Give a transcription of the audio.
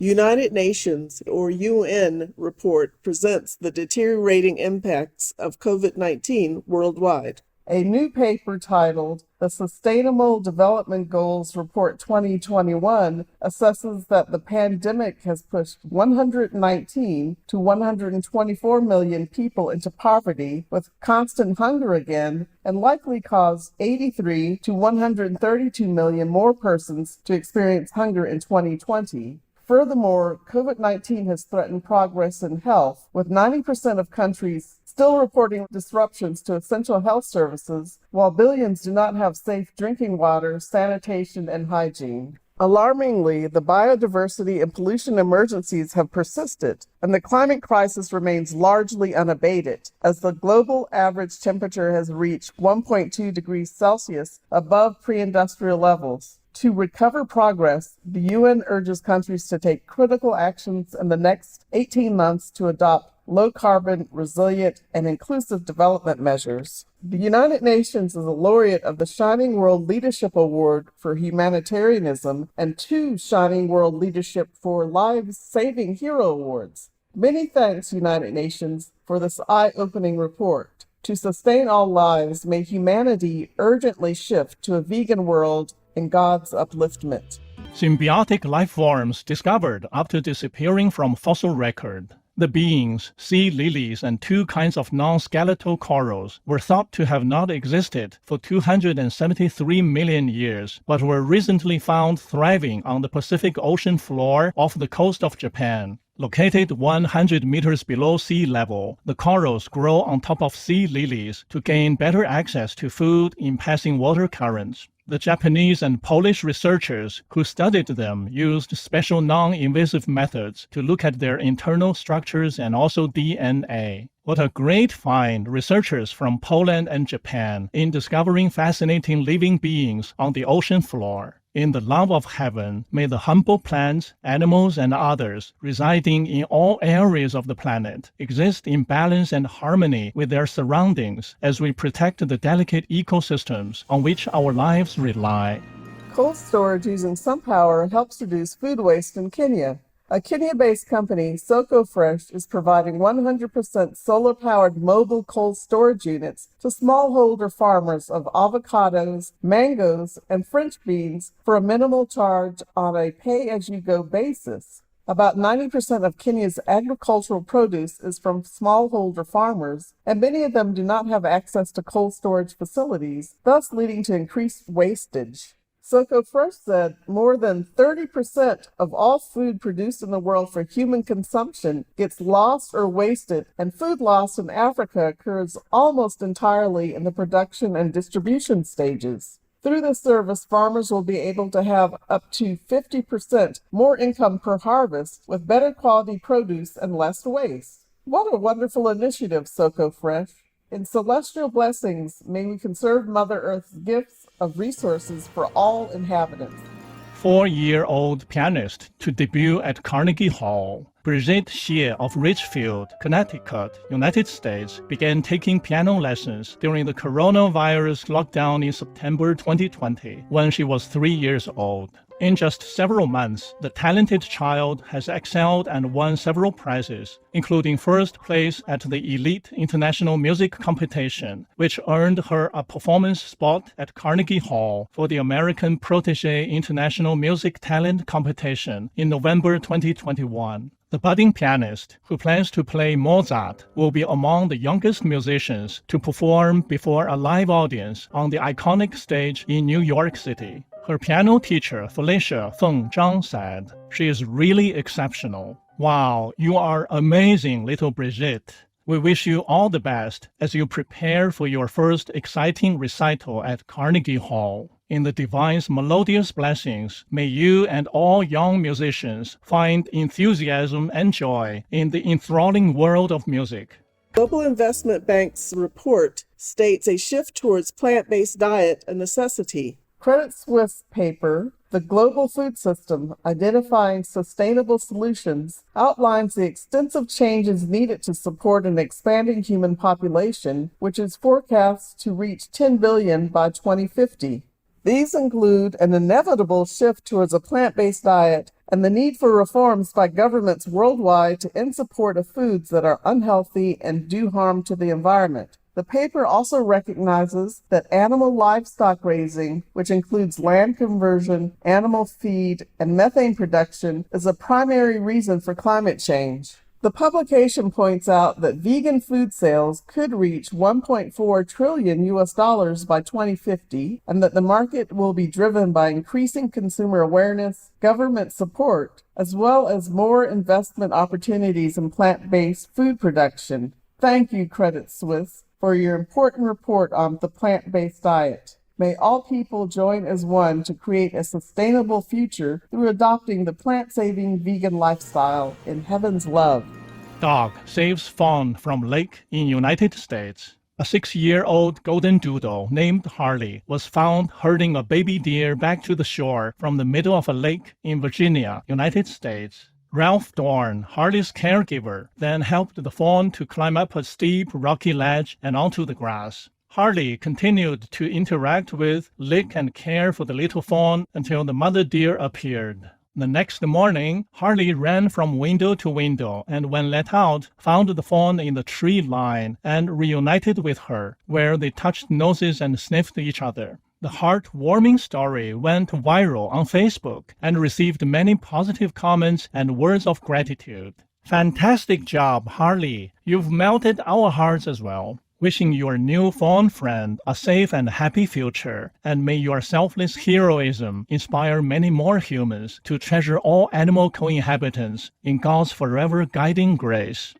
United Nations, or UN, report presents the deteriorating impacts of COVID-19 worldwide. A new paper titled The Sustainable Development Goals Report 2021 assesses that the pandemic has pushed 119 to 124 million people into poverty with constant hunger again, and likely caused 83 to 132 million more persons to experience hunger in 2020. Furthermore, COVID-19 has threatened progress in health, with 90% of countries still reporting disruptions to essential health services, while billions do not have safe drinking water, sanitation, and hygiene. Alarmingly, the biodiversity and pollution emergencies have persisted, and the climate crisis remains largely unabated, as the global average temperature has reached 1.2 degrees Celsius above pre-industrial levels. To recover progress, the UN urges countries to take critical actions in the next 18 months to adopt low-carbon, resilient, and inclusive development measures. The United Nations is a laureate of the Shining World Leadership Award for Humanitarianism and 2 Shining World Leadership for Lives-Saving Hero Awards. Many thanks, United Nations, for this eye-opening report. To sustain all lives, may humanity urgently shift to a vegan world in God's upliftment. Symbiotic life forms discovered after disappearing from fossil record. The beings, sea lilies, and 2 kinds of non-skeletal corals were thought to have not existed for 273 million years, but were recently found thriving on the Pacific Ocean floor off the coast of Japan. Located 100 meters below sea level, the corals grow on top of sea lilies to gain better access to food in passing water currents. The Japanese and Polish researchers who studied them used special non-invasive methods to look at their internal structures and also DNA. What a great find, researchers from Poland and Japan, in discovering fascinating living beings on the ocean floor. In the love of heaven, may the humble plants, animals, and others residing in all areas of the planet exist in balance and harmony with their surroundings as we protect the delicate ecosystems on which our lives rely. Cold storage using sun power helps reduce food waste in Kenya. A Kenya-based company, Soko Fresh, is providing 100% solar-powered mobile cold storage units to smallholder farmers of avocados, mangoes, and French beans for a minimal charge on a pay-as-you-go basis. About 90% of Kenya's agricultural produce is from smallholder farmers, and many of them do not have access to cold storage facilities, thus leading to increased wastage. Soko Fresh said more than 30% of all food produced in the world for human consumption gets lost or wasted, and food loss in Africa occurs almost entirely in the production and distribution stages. Through this service, farmers will be able to have up to 50% more income per harvest with better quality produce and less waste. What a wonderful initiative, Soko Fresh. In celestial blessings, may we conserve Mother Earth's gifts of resources for all inhabitants. 4-year-old pianist to debut at Carnegie Hall, Brigitte Xie of Richfield, Connecticut, United States, began taking piano lessons during the coronavirus lockdown in September 2020 when she was 3 years old. In just several months, the talented child has excelled and won several prizes, including first place at the Elite International Music Competition, which earned her a performance spot at Carnegie Hall for the American Protégé International Music Talent Competition in November 2021. The budding pianist, who plans to play Mozart, will be among the youngest musicians to perform before a live audience on the iconic stage in New York City. Her piano teacher, Felicia Feng Zhang, said, "She is really exceptional. Wow, you are amazing, little Brigitte. We wish you all the best as you prepare for your first exciting recital at Carnegie Hall. In the divine's melodious blessings, may you and all young musicians find enthusiasm and joy in the enthralling world of music." Global Investment Bank's report states a shift towards plant-based diet a necessity. Credit Suisse paper, The Global Food System, Identifying Sustainable Solutions, outlines the extensive changes needed to support an expanding human population, which is forecast to reach 10 billion by 2050. These include an inevitable shift towards a plant-based diet and the need for reforms by governments worldwide to end support of foods that are unhealthy and do harm to the environment. The paper also recognizes that animal livestock raising, which includes land conversion, animal feed, and methane production, is a primary reason for climate change. The publication points out that vegan food sales could reach $1.4 trillion by 2050, and that the market will be driven by increasing consumer awareness, government support, as well as more investment opportunities in plant-based food production. Thank you, Credit Suisse, for your important report on the plant-based diet. May all people join as one to create a sustainable future through adopting the plant-saving vegan lifestyle in heaven's love. Dog saves fawn from lake in United States. A 6-year-old golden doodle named Harley was found herding a baby deer back to the shore from the middle of a lake in Virginia, United States. Ralph Dorn, Harley's caregiver, then helped the fawn to climb up a steep, rocky ledge and onto the grass. Harley continued to interact with, lick, and care for the little fawn until the mother deer appeared. The next morning, Harley ran from window to window and when let out, found the fawn in the tree line and reunited with her, where they touched noses and sniffed each other. The heartwarming story went viral on Facebook and received many positive comments and words of gratitude. Fantastic job, Harley. You've melted our hearts as well. Wishing your new fawn friend a safe and happy future, and may your selfless heroism inspire many more humans to treasure all animal co-inhabitants in God's forever guiding grace.